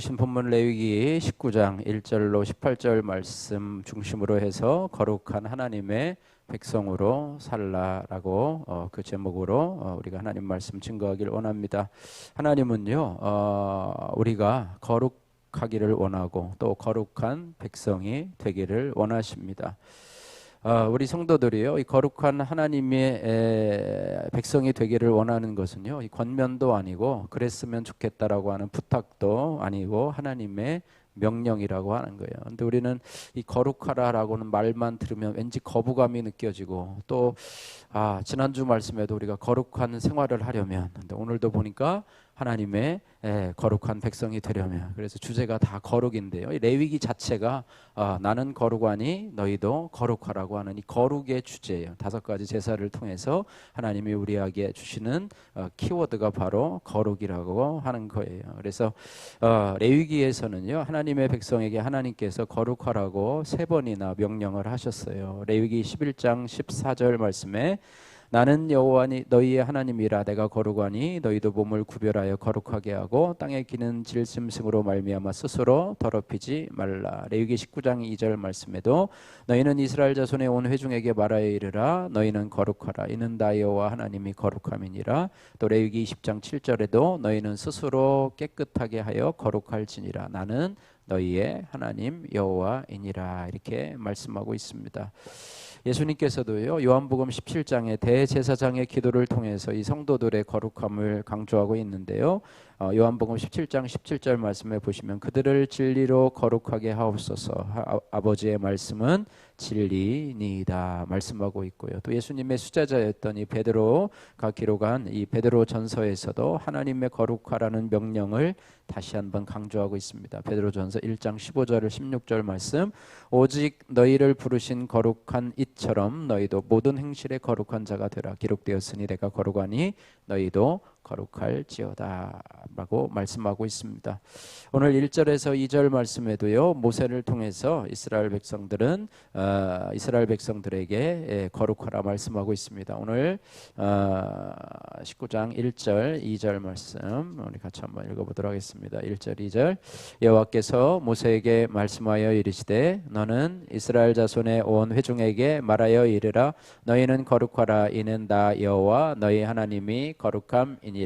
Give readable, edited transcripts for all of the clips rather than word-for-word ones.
보신 본문 레위기 19장 1절로 18절 말씀 중심으로 해서 거룩한 하나님의 백성으로 살라라고 그 제목으로 우리가 하나님 말씀 증거하길 원합니다. 하나님은요 우리가 거룩하기를 원하고 또 거룩한 백성이 되기를 원하십니다. 우리 성도들이요, 이 거룩한 하나님의 백성이 되기를 원하는 것은요, 이 권면도 아니고 그랬으면 좋겠다라고 하는 부탁도 아니고 하나님의 명령이라고 하는 거예요. 근데 우리는 이 거룩하라라고는 말만 들으면 왠지 거부감이 느껴지고 또 지난주 말씀에도 우리가 거룩한 생활을 하려면, 근데 오늘도 보니까 하나님의 거룩한 백성이 되려면, 그래서 주제가 다 거룩인데요. 이 레위기 자체가 나는 거룩하니 너희도 거룩하라고 하는 이 거룩의 주제예요. 5가지 제사를 통해서 하나님이 우리에게 주시는 키워드가 바로 거룩이라고 하는 거예요. 그래서 레위기에서는요, 하나님의 백성에게 하나님께서 거룩하라고 3번이나 명령을 하셨어요. 레위기 11장 14절 말씀에 나는 여호와니 너희의 하나님이라 내가 거룩하니 너희도 몸을 구별하여 거룩하게 하고 땅에 기는 질짐승으로 말미암아 스스로 더럽히지 말라. 레위기 19장 2절 말씀에도 너희는 이스라엘 자손의 온 회중에게 말하여 이르라 너희는 거룩하라 이는 나 여호와 하나님이 거룩함이니라. 또 레위기 20장 7절에도 너희는 스스로 깨끗하게 하여 거룩할지니라 나는 너희의 하나님 여호와이니라 이렇게 말씀하고 있습니다. 예수님께서도요, 요한복음 17장의 대제사장의 기도를 통해서 이 성도들의 거룩함을 강조하고 있는데요. 요한복음 17장 17절 말씀에 보시면 그들을 진리로 거룩하게 하옵소서. 아버지의 말씀은 진리니이다 말씀하고 있고요. 또 예수님의 수제자였던 이 베드로가 기록한 이 베드로 전서에서도 하나님의 거룩하라는 명령을 다시 한번 강조하고 있습니다. 베드로전서 1장 15절 16절 말씀 오직 너희를 부르신 거룩한 이처럼 너희도 모든 행실에 거룩한 자가 되라. 기록되었으니 내가 거룩하니 너희도 거룩할지어다 라고 말씀하고 있습니다. 오늘 1절에서 2절 말씀에도요, 모세를 통해서 이스라엘 백성들에게 거룩하라 말씀하고 있습니다. 오늘 19장 1절 2절 말씀 우리 같이 한번 읽어보도록 하겠습니다. 1절 2절 여호와께서 모세에게 말씀하여 이르시되 너는 이스라엘 자손의 온 회중에게 말하여 이르라 너희는 거룩하라 이는 나 여호와 너희 하나님이 거룩함이니라.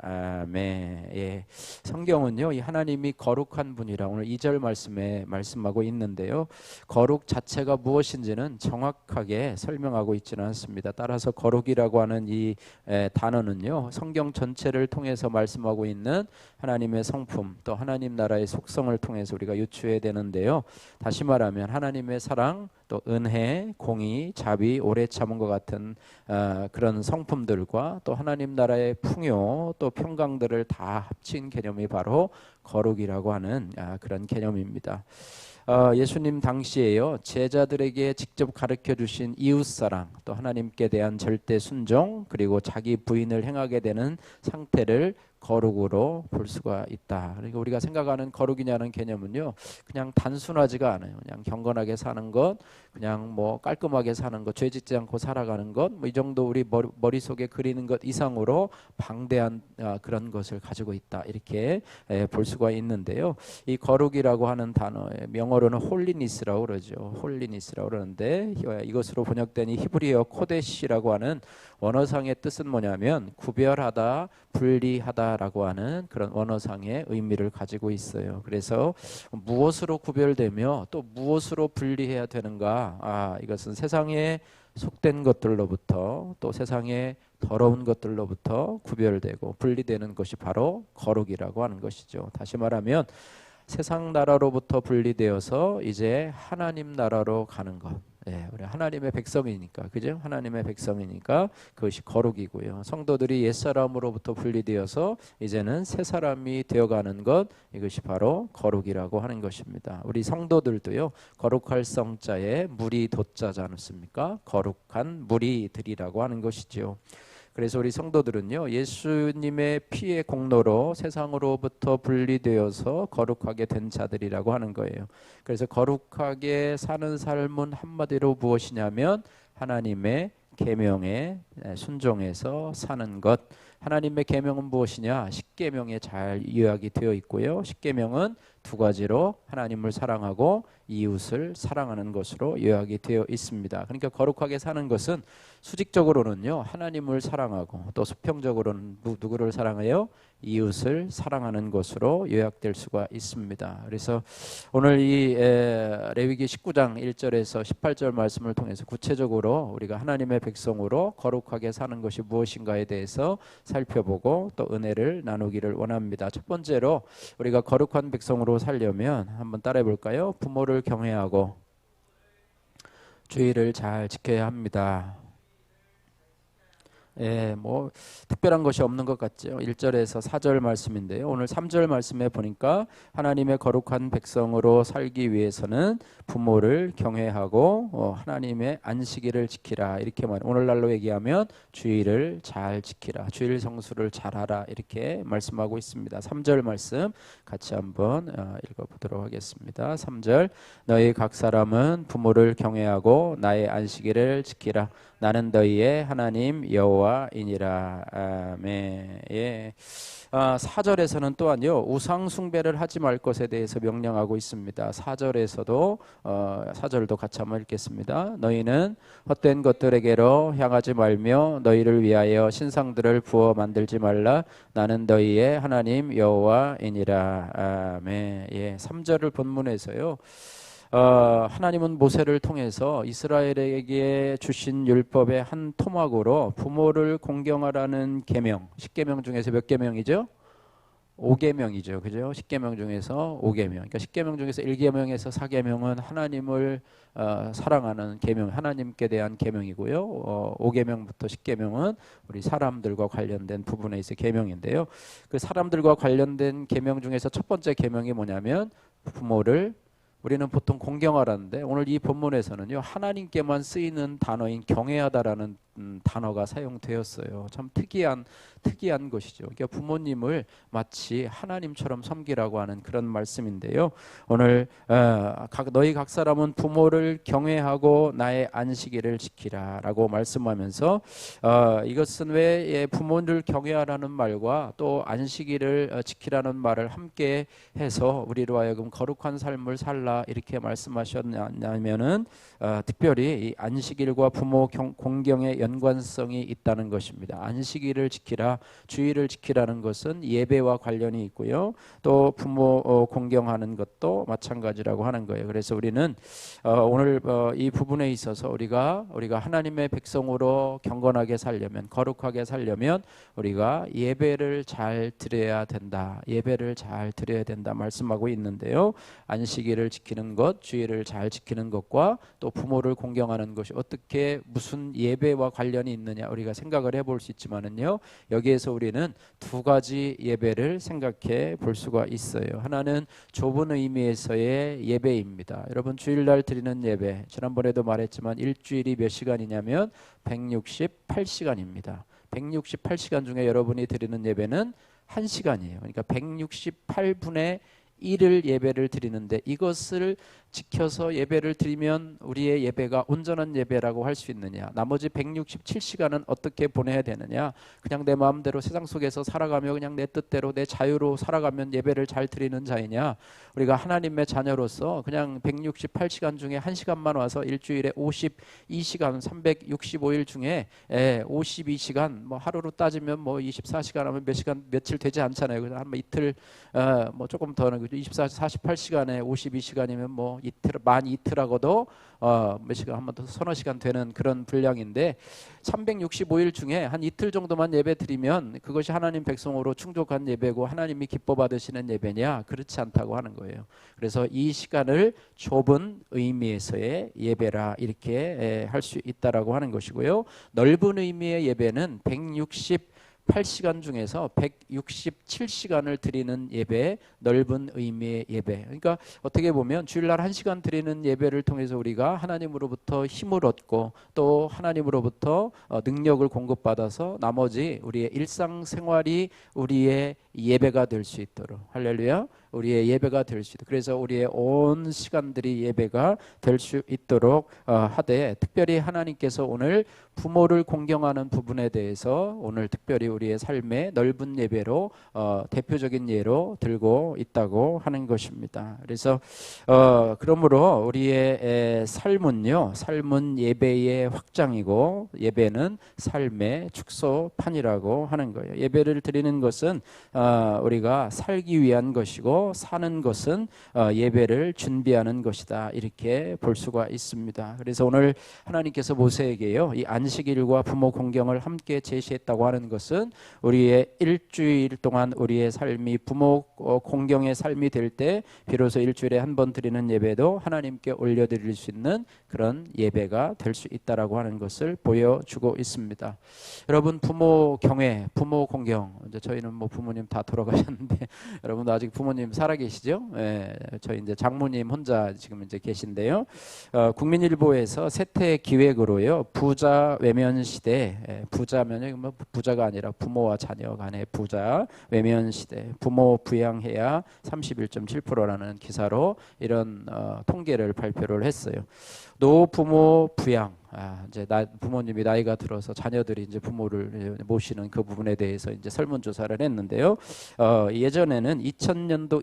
아멘. 예. 성경은요, 이 하나님이 거룩한 분이라 오늘 2절 말씀에 말씀하고 있는데요, 거룩 자체가 무엇인지는 정확하게 설명하고 있지는 않습니다. 따라서 거룩이라고 하는 이 단어는요, 성경 전체를 통해서 말씀하고 있는 하나님의 성품 또 하나님 나라의 속성을 통해서 우리가 유추해야 되는데요, 다시 말하면 하나님의 사랑 또 은혜, 공의, 자비, 오래 참은 것 같은 그런 성품들과 또 하나님 나라의 풍요 또 평강들을 다 합친 개념이 바로 거룩이라고 하는 그런 개념입니다. 예수님 당시에요, 제자들에게 직접 가르쳐 주신 이웃사랑 또 하나님께 대한 절대 순종 그리고 자기 부인을 행하게 되는 상태를 거룩으로 볼 수가 있다. 그러니까 우리가 생각하는 거룩이냐는 개념은요, 그냥 단순하지가 않아요. 그냥 경건하게 사는 것, 그냥 뭐 깔끔하게 사는 것, 죄 짓지 않고 살아가는 것, 뭐 이 정도 우리 머릿속에 그리는 것 이상으로 방대한 그런 것을 가지고 있다. 이렇게 볼 수가 있는데요. 이 거룩이라고 하는 단어의 명어로는 홀리니스라고 그러죠. 홀리니스라고 그러는데 이것으로 번역된 이 히브리어 코데시라고 하는 원어상의 뜻은 뭐냐면 구별하다, 분리하다라고 하는 그런 원어상의 의미를 가지고 있어요. 그래서 무엇으로 구별되며 또 무엇으로 분리해야 되는가? 이것은 세상에 속된 것들로부터 또 세상에 더러운 것들로부터 구별되고 분리되는 것이 바로 거룩이라고 하는 것이죠. 다시 말하면 세상 나라로부터 분리되어서 이제 하나님 나라로 가는 것. 우리 하나님의 백성이니까, 그죠? 하나님의 백성이니까 그것이 거룩이고요. 성도들이 옛사람으로부터 분리되어서 이제는 새 사람이 되어가는 것, 이것이 바로 거룩이라고 하는 것입니다. 우리 성도들도요, 거룩할 성자에 무리 돛자지 않습니까? 거룩한 무리들이라고 하는 것이죠. 그래서 우리 성도들은요, 예수님의 피의 공로로 세상으로부터 분리되어서 거룩하게 된 자들이라고 하는 거예요. 그래서 거룩하게 사는 삶은 한마디로 무엇이냐면 하나님의 계명에 순종해서 사는 것, 하나님의 계명은 무엇이냐? 십계명에 잘 요약이 되어 있고요. 십계명은 두 가지로 하나님을 사랑하고 이웃을 사랑하는 것으로 요약이 되어 있습니다. 그러니까 거룩하게 사는 것은 수직적으로는요, 하나님을 사랑하고 또 수평적으로는 누구를 사랑해요? 이웃을 사랑하는 것으로 요약될 수가 있습니다. 그래서 오늘 이 레위기 19장 1절에서 18절 말씀을 통해서 구체적으로 우리가 하나님의 백성으로 거룩하게 사는 것이 무엇인가에 대해서 살펴보고 또 은혜를 나누기를 원합니다. 첫 번째로 우리가 거룩한 백성으로 살려면 한번 따라해 볼까요? 부모를 경외하고 주의를 잘 지켜야 합니다. 예, 뭐 특별한 것이 없는 것 같죠. 1절에서 4절 말씀인데요. 오늘 3절 말씀에 보니까 하나님의 거룩한 백성으로 살기 위해서는 부모를 경외하고 하나님의 안식일을 지키라 이렇게 말. 오늘날로 얘기하면 주일을 잘 지키라, 주일 성수를 잘하라 이렇게 말씀하고 있습니다. 3절 말씀 같이 한번 읽어보도록 하겠습니다. 3절 너희 각 사람은 부모를 경외하고 나의 안식일을 지키라. 나는 너희의 하나님 여호와이니라. 아멘. 예. 4절에서는 또한요 우상 숭배를 하지 말 것에 대해서 명령하고 있습니다. 4절에서도 4절도 같이 한번 읽겠습니다. 너희는 헛된 것들에게로 향하지 말며 너희를 위하여 신상들을 부어 만들지 말라. 나는 너희의 하나님 여호와이니라. 아멘. 예. 3절을 본문에서요. 하나님은 모세를 통해서 이스라엘에게 주신 율법의 한 토막으로 부모를 공경하라는 계명, 10계명 중에서 몇 계명이죠? 5계명이죠. 그죠? 10계명 중에서 5계명. 그러니까 10계명 중에서 1계명에서 4계명은 하나님을 사랑하는 계명, 하나님께 대한 계명이고요. 5계명부터 10계명은 우리 사람들과 관련된 부분에 있어 계명인데요. 그 사람들과 관련된 계명 중에서 첫 번째 계명이 뭐냐면 부모를 우리는 보통 공경하라는데 오늘 이 본문에서는요 하나님께만 쓰이는 단어인 경외하다라는 단어가 사용되었어요. 참 특이한 것이죠. 그러니까 부모님을 마치 하나님처럼 섬기라고 하는 그런 말씀인데요. 오늘 너희 각 사람은 부모를 경외하고 나의 안식일을 지키라라고 말씀하면서 이것은 왜 부모를 경외하라는 말과 또 안식일을 지키라는 말을 함께 해서 우리로 하여금 거룩한 삶을 살라 이렇게 말씀하셨냐면은 특별히 이 안식일과 부모 공경의 연관성이 있다는 것입니다. 안식일을 지키라, 주일을 지키라는 것은 예배와 관련이 있고요. 또 부모 공경하는 것도 마찬가지라고 하는 거예요. 그래서 우리는 오늘 이 부분에 있어서 우리가 하나님의 백성으로 경건하게 살려면, 거룩하게 살려면 우리가 예배를 잘 드려야 된다. 예배를 잘 드려야 된다 말씀하고 있는데요. 안식일을 지키는 것, 주일을 잘 지키는 것과 또 부모를 공경하는 것이 어떻게 무슨 예배와 관련이 있느냐 우리가 생각을 해볼 수 있지만은요. 여기에서 우리는 두 가지 예배를 생각해 볼 수가 있어요. 하나는 좁은 의미에서의 예배입니다. 여러분 주일날 드리는 예배 지난번에도 말했지만 일주일이 몇 시간이냐면 168시간입니다. 168시간 중에 여러분이 드리는 예배는 1시간이에요. 그러니까 168분의 1을 예배를 드리는데 이것을 지켜서 예배를 드리면 우리의 예배가 온전한 예배라고 할 수 있느냐? 나머지 167시간은 어떻게 보내야 되느냐? 그냥 내 마음대로 세상 속에서 살아가며 그냥 내 뜻대로 내 자유로 살아가면 예배를 잘 드리는 자이냐? 우리가 하나님의 자녀로서 그냥 168시간 중에 1시간만 와서 일주일에 52시간 365일 중에 52시간 뭐 하루로 따지면 뭐 24시간 하면 몇 시간 며칠 되지 않잖아요. 그래서 한 이틀 뭐 조금 더는 24, 48시간에 52시간이면 뭐 이틀 만 이틀하고도 몇 시간 한 번 더 서너 시간 되는 그런 분량인데 365일 중에 한 이틀 정도만 예배 드리면 그것이 하나님 백성으로 충족한 예배고 하나님이 기뻐 받으시는 예배냐? 그렇지 않다고 하는 거예요. 그래서 이 시간을 좁은 의미에서의 예배라 이렇게 할 수 있다라고 하는 것이고요. 넓은 의미의 예배는 168시간 중에서 167시간을 드리는 예배, 넓은 의미의 예배. 그러니까 어떻게 보면 주일날 1시간 드리는 예배를 통해서 우리가 하나님으로부터 힘을 얻고 또 하나님으로부터 능력을 공급받아서 나머지 우리의 일상생활이 우리의 예배가 될 수 있도록, 할렐루야, 우리의 예배가 될 수 있도록, 그래서 우리의 온 시간들이 예배가 될 수 있도록 하되, 특별히 하나님께서 오늘 부모를 공경하는 부분에 대해서 오늘 특별히 우리의 삶의 넓은 예배로 대표적인 예로 들고 있다고 하는 것입니다. 그래서 그러므로 우리의 삶은 예배의 확장이고, 예배는 삶의 축소판이라고 하는 거예요. 예배를 드리는 것은 우리가 살기 위한 것이고, 사는 것은 예배를 준비하는 것이다, 이렇게 볼 수가 있습니다. 그래서 오늘 하나님께서 모세에게요, 이 안식일과 부모 공경을 함께 제시했다고 하는 것은 우리의 일주일 동안 우리의 삶이 부모 공경의 삶이 될 때 비로소 일주일에 한 번 드리는 예배도 하나님께 올려드릴 수 있는 그런 예배가 될 수 있다라고 하는 것을 보여주고 있습니다. 여러분, 부모 경외, 부모 공경, 이제 저희는 뭐 부모님 다 돌아가셨는데 여러분도 아직 부모님 살아계시죠? 예, 저희 이제 장모님 혼자 지금 이제 계신데요. 국민일보에서 세태 기획으로요, 부자 외면 시대, 부자면이 뭐 부자가 아니라 부모와 자녀 간의 부자 외면 시대, 부모 부양해야 31.7%라는 기사로 이런 통계를 발표를 했어요. 노부모 부양, 이제 부모님이 나이가 들어서 자녀들이 이제 부모를 모시는 그 부분에 대해서 이제 설문조사를 했는데요. 예전에는 2000년도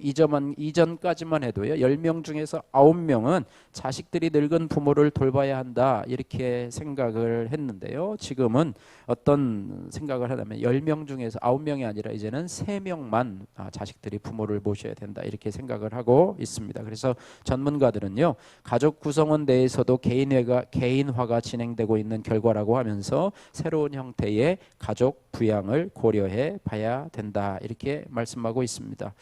이전까지만 해도요, 10명 중에서 9명은 자식들이 늙은 부모를 돌봐야 한다, 이렇게 생각을 했는데요. 지금은 어떤 생각을 하냐면 10명 중에서 9명이 아니라 이제는 3명만 자식들이 부모를 모셔야 된다, 이렇게 생각을 하고 있습니다. 그래서 전문가들은요, 가족 구성원 내에서도 개인화가 진행되고 있는 결과라고 하면서 새로운 형태의 가족 부양을 고려해 봐야 된다, 이렇게 말씀하고 있습니다.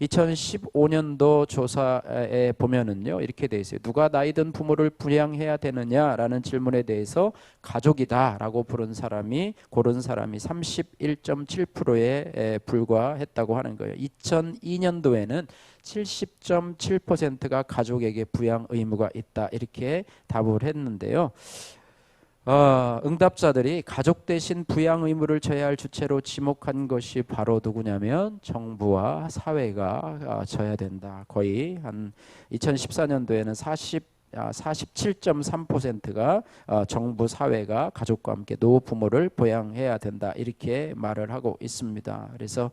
2015년도 조사에 보면은요, 이렇게 돼 있어요. 누가 나이 든 부모를 부양해야 되느냐라는 질문에 대해서 가족이다라고 고른 사람이 31.7%에 불과했다고 하는 거예요. 2002년도에는 70.7%가 가족에게 부양 의무가 있다, 이렇게 답을 했는데요. 응답자들이 가족 대신 부양 의무를 져야 할 주체로 지목한 것이 바로 누구냐면 정부와 사회가 져야 된다. 거의 한 2014년도에는 47.3%가 정부 사회가 가족과 함께 노부모를 부양해야 된다, 이렇게 말을 하고 있습니다. 그래서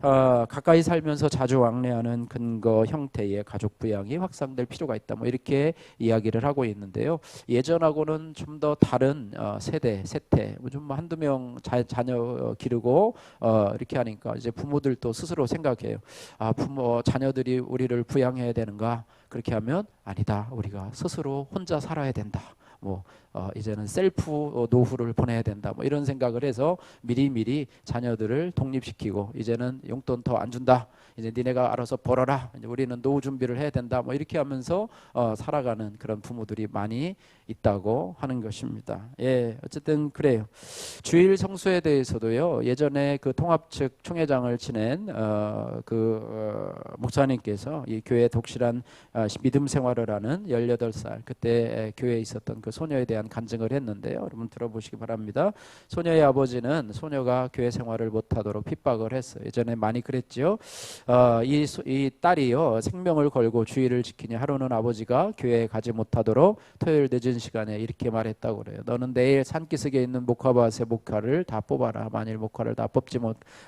가까이 살면서 자주 왕래하는 근거 형태의 가족 부양이 확산될 필요가 있다, 뭐 이렇게 이야기를 하고 있는데요. 예전하고는 좀 더 다른 세태, 좀 한두 명 자녀 기르고 이렇게 하니까 이제 부모들도 스스로 생각해요. 자녀들이 우리를 부양해야 되는가? 그렇게 하면 아니다, 우리가 스스로 혼자 살아야 된다, 이제는 셀프 노후를 보내야 된다, 이런 생각을 해서 미리미리 자녀들을 독립시키고, 이제는 용돈 더 안 준다, 이제 니네가 알아서 벌어라, 이제 우리는 노후 준비를 해야 된다, 이렇게 하면서 살아가는 그런 부모들이 많이 있다고 하는 것입니다. 예, 어쨌든 그래요. 주일 성수에 대해서도요, 예전에 그 통합 측 총회장을 지낸 목사님께서 이 교회 독실한 믿음 생활을 하는 18살 그때 교회에 있었던 그 소녀에 대한 간증을 했는데요. 여러분 들어보시기 바랍니다. 소녀의 아버지는 소녀가 교회 생활을 못하도록 핍박을 했어요. 예전에 많이 그랬죠. 이 딸이요, 생명을 걸고 주일을 지키니 하루는 아버지가 교회에 가지 못하도록 토요일 늦은 시간에 이렇게 말했다고 그래요. 너는 내일 산기슭에 있는 목화밭의 목화를 다 뽑아라. 만일 목화를 다 뽑지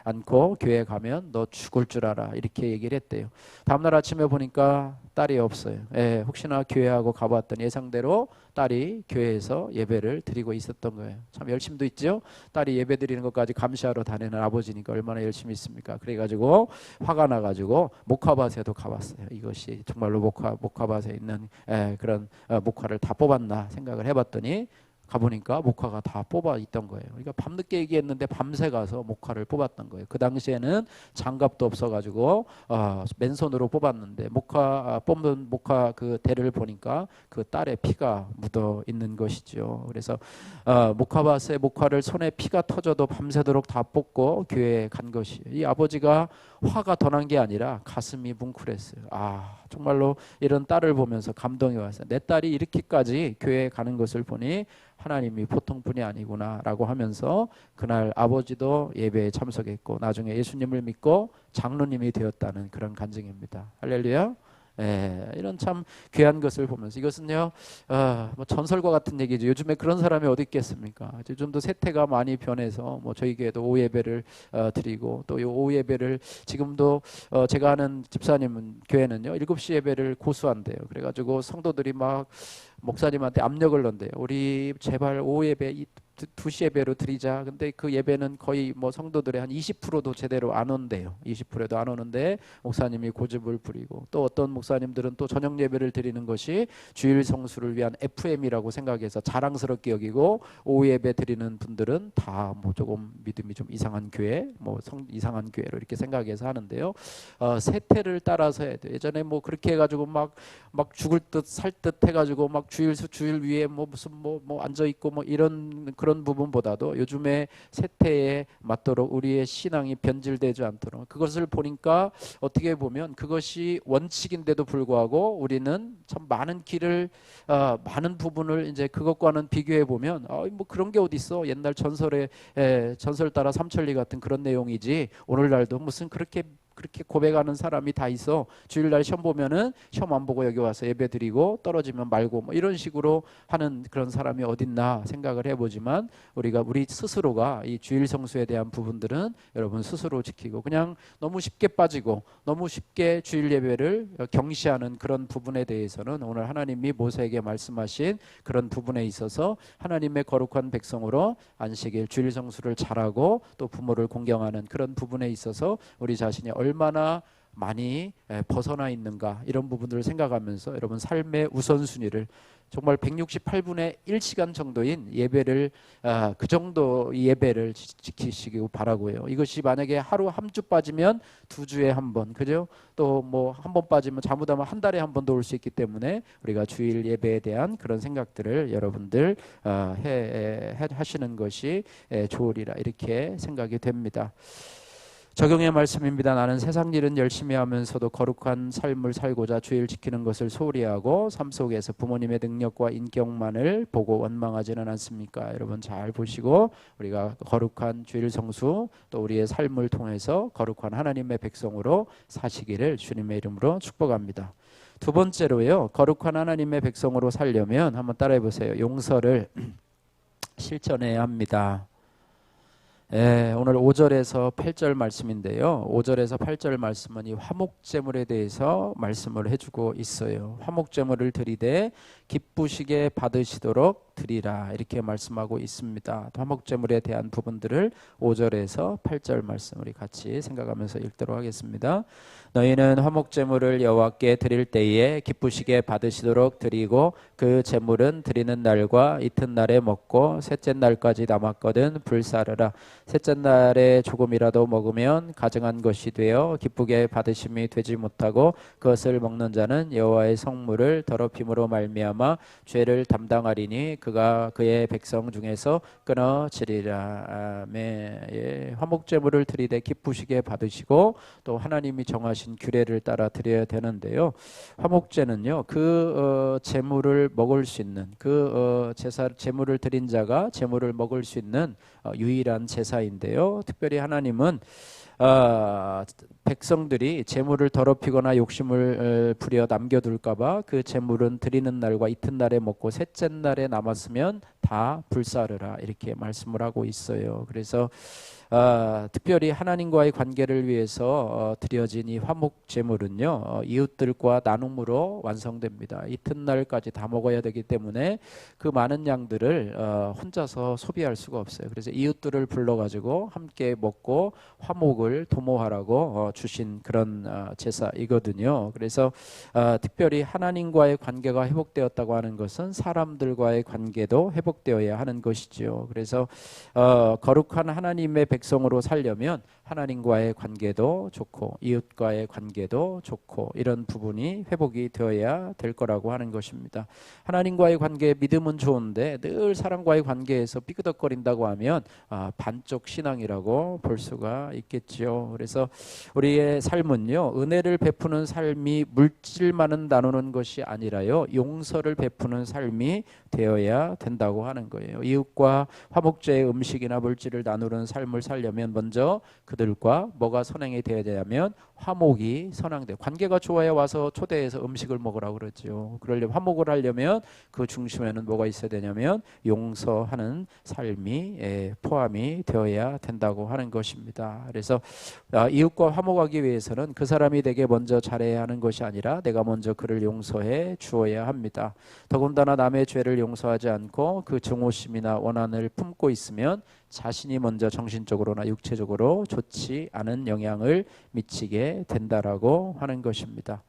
않고 교회에 가면 너 죽을 줄 알아, 이렇게 얘기를 했대요. 다음날 아침에 보니까 딸이 없어요. 혹시나 교회하고 가봤더니 예상대로 딸이 교회에서 예배를 드리고 있었던 거예요. 참 열심도 있죠. 딸이 예배 드리는 것까지 감시하러 다니는 아버지니까 얼마나 열심히 있습니까. 그래가지고 화가 나가지고 목화밭에도 가봤어요. 이것이 정말로 목화밭에 있는 그런 목화를 다 뽑았나 생각을 해봤더니 가보니까 목화가 다 뽑아 있던 거예요. 그러니까 밤늦게 얘기했는데 밤새 가서 목화를 뽑았던 거예요. 그 당시에는 장갑도 없어가지고 맨손으로 뽑았는데 뽑는 목화 그 대를 보니까 그 딸의 피가 묻어 있는 것이죠. 그래서 목화밭에 목화를 손에 피가 터져도 밤새도록 다 뽑고 교회에 간 것이에요. 이 아버지가 화가 더 난 게 아니라 가슴이 뭉클했어요. 정말로 이런 딸을 보면서 감동이 왔어요. 내 딸이 이렇게까지 교회에 가는 것을 보니 하나님이 보통 분이 아니구나라고 하면서 그날 아버지도 예배에 참석했고 나중에 예수님을 믿고 장로님이 되었다는 그런 간증입니다. 할렐루야. 예, 이런 참 귀한 것을 보면서 이것은요, 뭐 전설과 같은 얘기죠. 요즘에 그런 사람이 어디 있겠습니까? 요즘도 세태가 많이 변해서 뭐 저희 교회도 오후 예배를 드리고 또 이 오후 예배를 지금도 제가 아는 집사님은 교회는요 7시 예배를 고수한대요. 그래가지고 성도들이 막 목사님한테 압력을 넣는데요. 우리 제발 오후 예배 2시 예배로 드리자. 근데 그 예배는 거의 뭐 성도들의 한 20%도 제대로 안 온대요. 20%도 안 오는데 목사님이 고집을 부리고 또 어떤 목사님들은 또 저녁 예배를 드리는 것이 주일 성수를 위한 FM이라고 생각해서 자랑스럽게 여기고 오후 예배 드리는 분들은 다 뭐 조금 믿음이 좀 이상한 교회, 뭐 이상한 교회로 이렇게 생각해서 하는데요. 세태를 따라서 해야 돼요. 예전에 뭐 그렇게 해가지고 막 죽을 듯 살 듯 해가지고 막 주일 위에 뭐 무슨 뭐 앉아 있고 뭐 이런 그런 부분보다도 요즘에 세태에 맞도록 우리의 신앙이 변질되지 않도록 그것을 보니까 어떻게 보면 그것이 원칙인데도 불구하고 우리는 참 많은 길을 많은 부분을 이제 그것과는 비교해 보면 뭐 그런 게 어디 있어 옛날 전설에 전설 따라 삼천리 같은 그런 내용이지 오늘날도 무슨 그렇게 고백하는 사람이 다 있어. 주일날 시험 보면은 시험 안 보고 여기 와서 예배 드리고 떨어지면 말고 뭐 이런 식으로 하는 그런 사람이 어딨나 생각을 해보지만 우리 스스로가 이 주일 성수에 대한 부분들은 여러분 스스로 지키고 그냥 너무 쉽게 빠지고 너무 쉽게 주일 예배를 경시하는 그런 부분에 대해서는 오늘 하나님이 모세에게 말씀하신 그런 부분에 있어서 하나님의 거룩한 백성으로 안식일 주일 성수를 잘하고 또 부모를 공경하는 그런 부분에 있어서 우리 자신이 얼마나 많이 벗어나 있는가 이런 부분들을 생각하면서 여러분 삶의 우선순위를 정말 168분의 1시간 정도인 예배를 그 정도 예배를 지키시기 바라고요. 이것이 만약에 하루 한 주 빠지면 2주에 한 번, 그죠? 또 뭐 한 번 빠지면 잘못하면 한 달에 한 번도 올 수 있기 때문에 우리가 주일 예배에 대한 그런 생각들을 여러분들 하시는 것이 좋으리라 이렇게 생각이 됩니다. 적용의 말씀입니다. 나는 세상 일은 열심히 하면서도 거룩한 삶을 살고자 주일 지키는 것을 소홀히 하고 삶 속에서 부모님의 능력과 인격만을 보고 원망하지는 않습니까? 여러분 잘 보시고 우리가 거룩한 주일 성수 또 우리의 삶을 통해서 거룩한 하나님의 백성으로 사시기를 주님의 이름으로 축복합니다. 두 번째로요. 거룩한 하나님의 백성으로 살려면 한번 따라해 보세요. 용서를 실천해야 합니다. 오늘 5절에서 8절 말씀인데요. 5절에서 8절 말씀은 이 화목제물에 대해서 말씀을 해주고 있어요. 화목제물을 드리되 기쁘시게 받으시도록 드리라 이렇게 말씀하고 있습니다. 화목제물에 대한 부분들을 5절에서 8절 말씀 우리 같이 생각하면서 읽도록 하겠습니다. 너희는 화목제물을 여호와께 드릴 때에 기쁘시게 받으시도록 드리고 그 제물은 드리는 날과 이튿날에 먹고 셋째 날까지 남았거든 불사르라. 셋째 날에 조금이라도 먹으면 가증한 것이 되어 기쁘게 받으심이 되지 못하고 그것을 먹는 자는 여호와의 성물을 더럽힘으로 말미암아 죄를 담당하리니 그가 그의 백성 중에서 끊어지리라. 아멘. 화목제물을 드리되 기쁘시게 받으시고 또 하나님이 정하신 규례를 따라 드려야 되는데요. 화목제는요 그 제물을 먹을 수 있는 그 제물을 드린 자가 제물을 먹을 수 있는 유일한 제사인데요. 특별히 하나님은 백성들이 제물을 더럽히거나 욕심을 부려 남겨둘까봐 그 제물은 드리는 날과 이튿날에 먹고 셋째 날에 남았으면 다 불사르라 이렇게 말씀을 하고 있어요. 그래서 특별히 하나님과의 관계를 위해서 드려진 이 화목 제물은요 이웃들과 나눔으로 완성됩니다. 이튿날까지 다 먹어야 되기 때문에 그 많은 양들을 혼자서 소비할 수가 없어요. 그래서 이웃들을 불러가지고 함께 먹고 화목을 도모하라고 주신 그런 제사이거든요. 그래서 특별히 하나님과의 관계가 회복되었다고 하는 것은 사람들과의 관계도 회복되어야 하는 것이죠. 그래서 거룩한 하나님의 백성으로 살려면 하나님과의 관계도 좋고 이웃과의 관계도 좋고 이런 부분이 회복이 되어야 될 거라고 하는 것입니다. 하나님과의 관계, 믿음은 좋은데 늘 사람과의 관계에서 삐그덕거린다고 하면 반쪽 신앙이라고 볼 수가 있겠죠. 그래서 우리의 삶은요, 은혜를 베푸는 삶이 물질만은 나누는 것이 아니라요, 용서를 베푸는 삶이 되어야 된다고 하는 거예요. 이웃과 화목제의 음식이나 물질을 나누는 삶을 살려면 먼저 그들과 뭐가 선행이 되어야 되냐면 화목이 선행돼. 관계가 좋아야 와서 초대해서 음식을 먹으라고 그러죠. 그러려면 화목을 하려면 그 중심에는 뭐가 있어야 되냐면 용서하는 삶이 포함이 되어야 된다고 하는 것입니다. 그래서 이웃과 화목하기 위해서는 그 사람이 내게 먼저 잘해야 하는 것이 아니라 내가 먼저 그를 용서해 주어야 합니다. 더군다나 남의 죄를 용서하지 않고 그 증오심이나 원한을 품고 있으면 자신이 먼저 정신적으로나 육체적으로 좋지 않은 영향을 미치게 된다라고 하는 것입니다.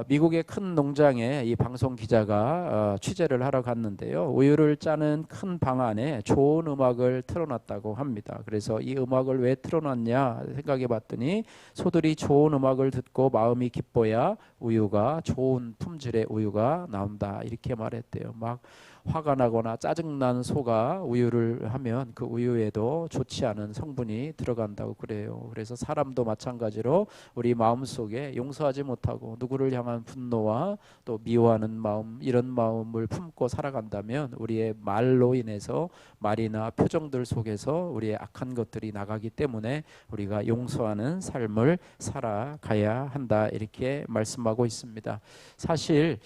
미국의 큰 농장에 이 방송 기자가 취재를 하러 갔는데요. 우유를 짜는 큰 방 안에 좋은 음악을 틀어놨다고 합니다. 그래서 이 음악을 왜 틀어놨냐 생각해 봤더니 소들이 좋은 음악을 듣고 마음이 기뻐야 우유가 좋은 품질의 우유가 나온다 이렇게 말했대요. 막 화가 나거나 짜증난 소가 우유를 하면 그 우유에도 좋지 않은 성분이 들어간다고 그래요. 그래서 사람도 마찬가지로 우리 마음속에 용서하지 못하고 누구를 향한 분노와 또 미워하는 마음, 이런 마음을 품고 살아간다면 우리의 말로 인해서 말이나 표정들 속에서 우리의 악한 것들이 나가기 때문에 우리가 용서하는 삶을 살아가야 한다 이렇게 말씀하고 있습니다. 사실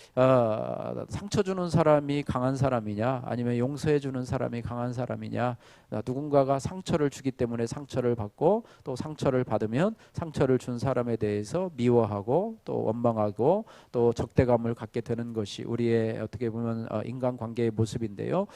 상처 주는 사람이 강한 사람이냐 아니면 용서해 주는 사람이 강한 사람이냐, 누군가가 상처를 주기 때문에 상처를 받고 또 상처를 받으면 상처를 준 사람에 대해서 미워하고 또 원망하고 또 적대감을 갖게 되는 것이 우리의 어떻게 보면 인간관계의 모습인데요.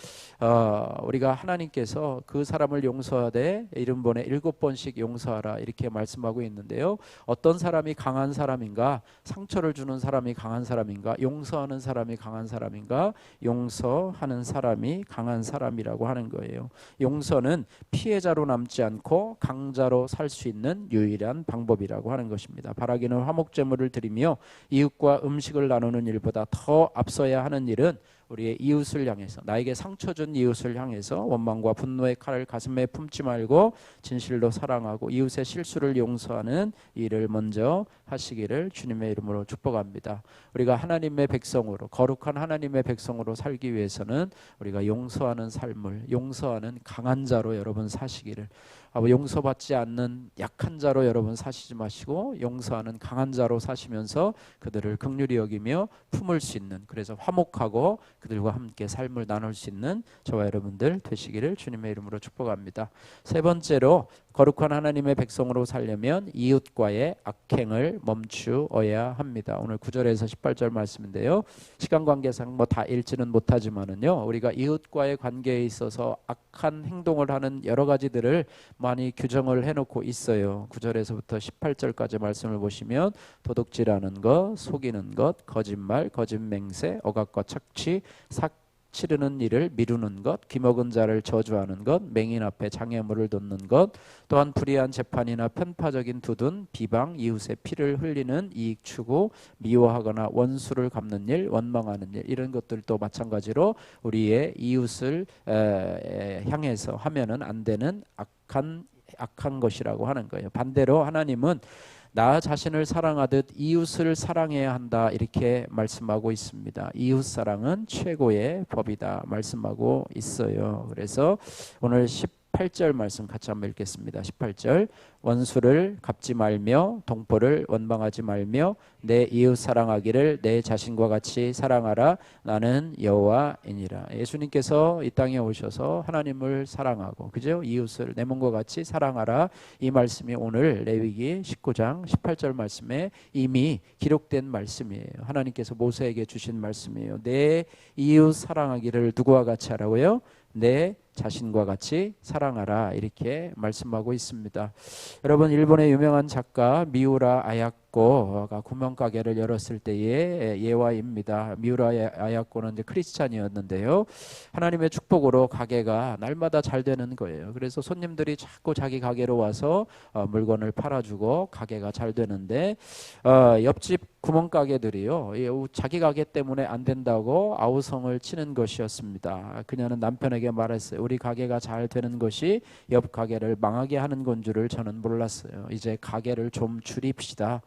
우리가 하나님께서 그 사람을 용서하되 70번에 7번씩 용서하라 이렇게 말씀하고 있는데요. 어떤 사람이 강한 사람인가? 상처를 주는 사람이 강한 사람인가? 용서하는 사람이 강한 사람인가? 용서하는 사람이 강한 사람이라고 하는 거예요. 용서는 피해자로 남지 않고 강자로 살 수 있는 유일한 방법이라고 하는 것입니다. 바라기는 화목제물을 드리며 이웃과 음식을 나누는 일보다 더 앞서야 하는 일은 우리의 이웃을 향해서, 나에게 상처 준 이웃을 향해서 원망과 분노의 칼을 가슴에 품지 말고 진실로 사랑하고 이웃의 실수를 용서하는 일을 먼저 하시기를 주님의 이름으로 축복합니다. 우리가 하나님의 백성으로, 거룩한 하나님의 백성으로 살기 위해서는 우리가 용서하는 삶을, 용서하는 강한 자로 여러분 사시기를, 용서받지 않는 약한 자로 여러분 사시지 마시고 용서하는 강한 자로 사시면서 그들을 긍휼히 여기며 품을 수 있는, 그래서 화목하고 그들과 함께 삶을 나눌 수 있는 저와 여러분들 되시기를 주님의 이름으로 축복합니다. 세 번째로, 거룩한 하나님의 백성으로 살려면 이웃과의 악행을 멈추어야 합니다. 오늘 9절에서 18절 말씀인데요. 시간 관계상 다 읽지는 못하지만은요, 우리가 이웃과의 관계에 있어서 악한 행동을 하는 여러 가지들을 많이 규정을 해놓고 있어요. 9절에서부터 18절까지 말씀을 보시면 도둑질하는 것, 속이는 것, 거짓말, 거짓맹세, 억압과 착취, 치르는 일을 미루는 것, 기먹은 자를 저주하는 것, 맹인 앞에 장애물을 돋는 것, 또한 불의한 재판이나 편파적인 두둔, 비방, 이웃의 피를 흘리는 이익 추구, 미워하거나 원수를 갚는 일, 원망하는 일, 이런 것들도 마찬가지로 우리의 이웃을 향해서 하면은 안 되는 악한 것이라고 하는 거예요. 반대로 하나님은 나 자신을 사랑하듯 이웃을 사랑해야 한다 이렇게 말씀하고 있습니다. 이웃 사랑은 최고의 법이다 말씀하고 있어요. 그래서 오늘 18절 말씀 같이 한번 읽겠습니다. 18절, 원수를 갚지 말며 동포를 원망하지 말며 내 이웃 사랑하기를 내 자신과 같이 사랑하라. 나는 여호와이니라. 예수님께서 이 땅에 오셔서 하나님을 사랑하고, 그죠? 이웃을 내 몸과 같이 사랑하라. 이 말씀이 오늘 레위기 19장 18절 말씀에 이미 기록된 말씀이에요. 하나님께서 모세에게 주신 말씀이에요. 내 이웃 사랑하기를 누구와 같이 하라고요? 내 자신과 같이 사랑하라 이렇게 말씀하고 있습니다. 여러분 일본의 유명한 작가 미우라 아야코가 구멍가게를 열었을 때의 예화입니다. 미우라 아야코는 이제 크리스찬이었는데요. 하나님의 축복으로 가게가 날마다 잘 되는 거예요. 그래서 손님들이 자꾸 자기 가게로 와서 물건을 팔아주고 가게가 잘 되는데 옆집 구멍가게들이요 자기 가게 때문에 안 된다고 아우성을 치는 것이었습니다. 그녀는 남편에게 말했어요. 우리 가게가 잘 되는 것이 옆 가게를 망하게 하는 건 줄을 저는 몰랐어요. 이제 가게를 좀 줄입시다.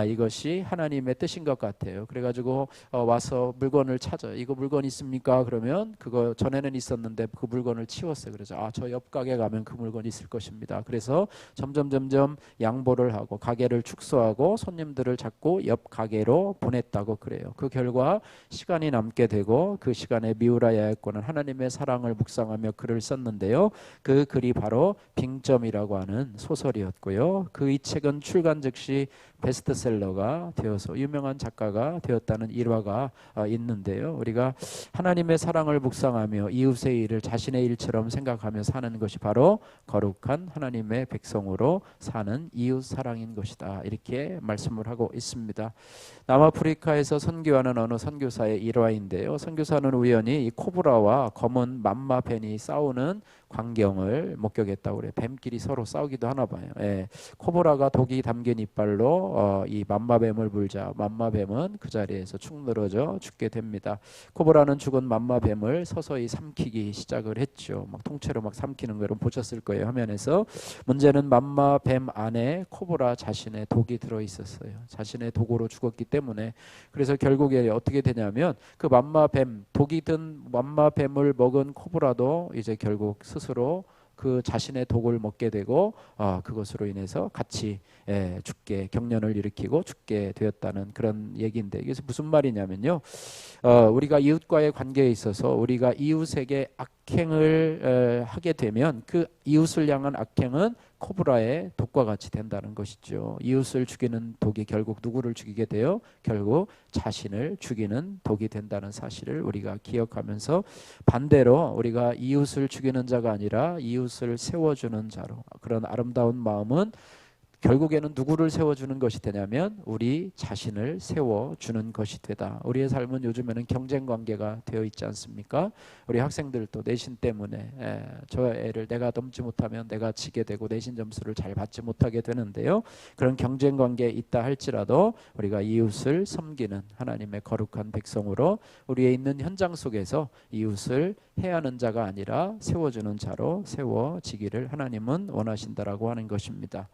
이것이 하나님의 뜻인 것 같아요. 그래가지고 와서 물건을 찾아. 이거 물건 있습니까? 그러면 그거 전에는 있었는데 그 물건을 치웠어요. 그래서 저 옆 가게 가면 그 물건 있을 것입니다. 그래서 점점 양보를 하고 가게를 축소하고 손님들을 자꾸 옆 가게로 보냈다고 그래요. 그 결과 시간이 남게 되고 그 시간에 미우라 야야코는 하나님의 사랑을 묵상하며 글을 썼는데요. 그 글이 바로 빙점이라고 하는 소설이었고요. 그 이 책은 출간 즉시 베스트셀러가 되어서 유명한 작가가 되었다는 일화가 있는데요. 우리가 하나님의 사랑을 묵상하며 이웃의 일을 자신의 일처럼 생각하며 사는 것이 바로 거룩한 하나님의 백성으로 사는 이웃 사랑인 것이다. 이렇게 말씀을 하고 있습니다. 남아프리카에서 선교하는 어느 선교사의 일화인데요. 선교사는 우연히 이 코브라와 검은 맘마뱀이 싸우는 광경을 목격했다고 그래요. 뱀끼리 서로 싸우기도 하나 봐요. 코브라가 독이 담긴 이빨로 이 맘마뱀을 물자 맘마뱀은 그 자리에서 축 늘어져 죽게 됩니다. 코브라는 죽은 맘마뱀을 서서히 삼키기 시작을 했죠. 막 통째로 막 삼키는 거 여러분 보셨을 거예요. 화면에서. 문제는 맘마뱀 안에 코브라 자신의 독이 들어 있었어요. 자신의 독으로 죽었기 때문에. 그래서 결국에 어떻게 되냐면 그 맘마뱀 독이 든 맘마뱀을 먹은 코브라도 이제 결국 스스로 그 자신의 독을 먹게 되고 그것으로 인해서 같이 죽게 경련을 일으키고 죽게 되었다는 그런 얘기인데 이게 무슨 말이냐면요. 우리가 이웃과의 관계에 있어서 우리가 이웃에게 악행을 하게 되면 그 이웃을 향한 악행은 코브라의 독과 같이 된다는 것이죠. 이웃을 죽이는 독이 결국 누구를 죽이게 돼요? 결국 자신을 죽이는 독이 된다는 사실을 우리가 기억하면서 반대로 우리가 이웃을 죽이는 자가 아니라 이웃을 세워주는 자로 그런 아름다운 마음은 결국에는 누구를 세워주는 것이 되냐면 우리 자신을 세워주는 것이 되다. 우리의 삶은 요즘에는 경쟁관계가 되어 있지 않습니까? 우리 학생들도 내신 때문에 저 애를 내가 넘지 못하면 내가 지게 되고 내신 점수를 잘 받지 못하게 되는데요. 그런 경쟁관계에 있다 할지라도 우리가 이웃을 섬기는 하나님의 거룩한 백성으로 우리의 있는 현장 속에서 이웃을 해하는 자가 아니라 세워주는 자로 세워지기를 하나님은 원하신다라고 하는 것입니다.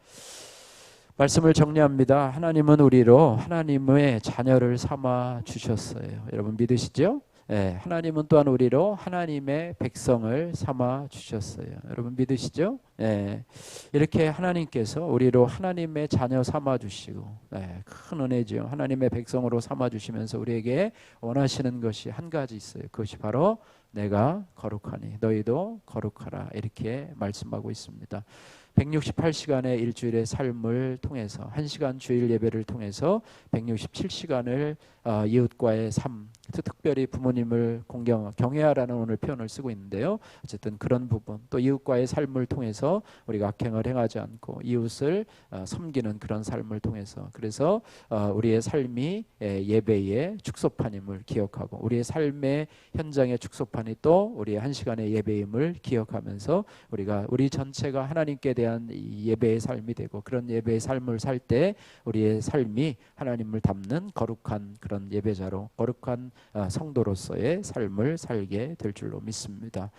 말씀을 정리합니다. 하나님은 우리로 하나님의 자녀를 삼아 주셨어요. 여러분 믿으시죠? 하나님은 또한 우리로 하나님의 백성을 삼아 주셨어요. 여러분 믿으시죠? 이렇게 하나님께서 우리로 하나님의 자녀 삼아 주시고 큰 은혜죠. 하나님의 백성으로 삼아 주시면서 우리에게 원하시는 것이 한 가지 있어요. 그것이 바로 내가 거룩하니 너희도 거룩하라 이렇게 말씀하고 있습니다. 168시간의 일주일의 삶을 통해서 1시간 주일 예배를 통해서 167시간을 이웃과의 삶, 특별히 부모님을 경외하라는 오늘 표현을 쓰고 있는데요. 어쨌든 그런 부분 또 이웃과의 삶을 통해서 우리가 악행을 행하지 않고 이웃을 섬기는 그런 삶을 통해서 그래서 우리의 삶이 예배의 축소판임을 기억하고 우리의 삶의 현장의 축소판이 또 우리의 1시간의 예배임을 기억하면서 우리가 우리 전체가 하나님께 대한 예배의 삶이 되고 그런 예배의 삶을 살 때 우리의 삶이 하나님을 닮는 거룩한 그런 예배자로 거룩한 성도로서의 삶을 살게 될 줄로 믿습니다.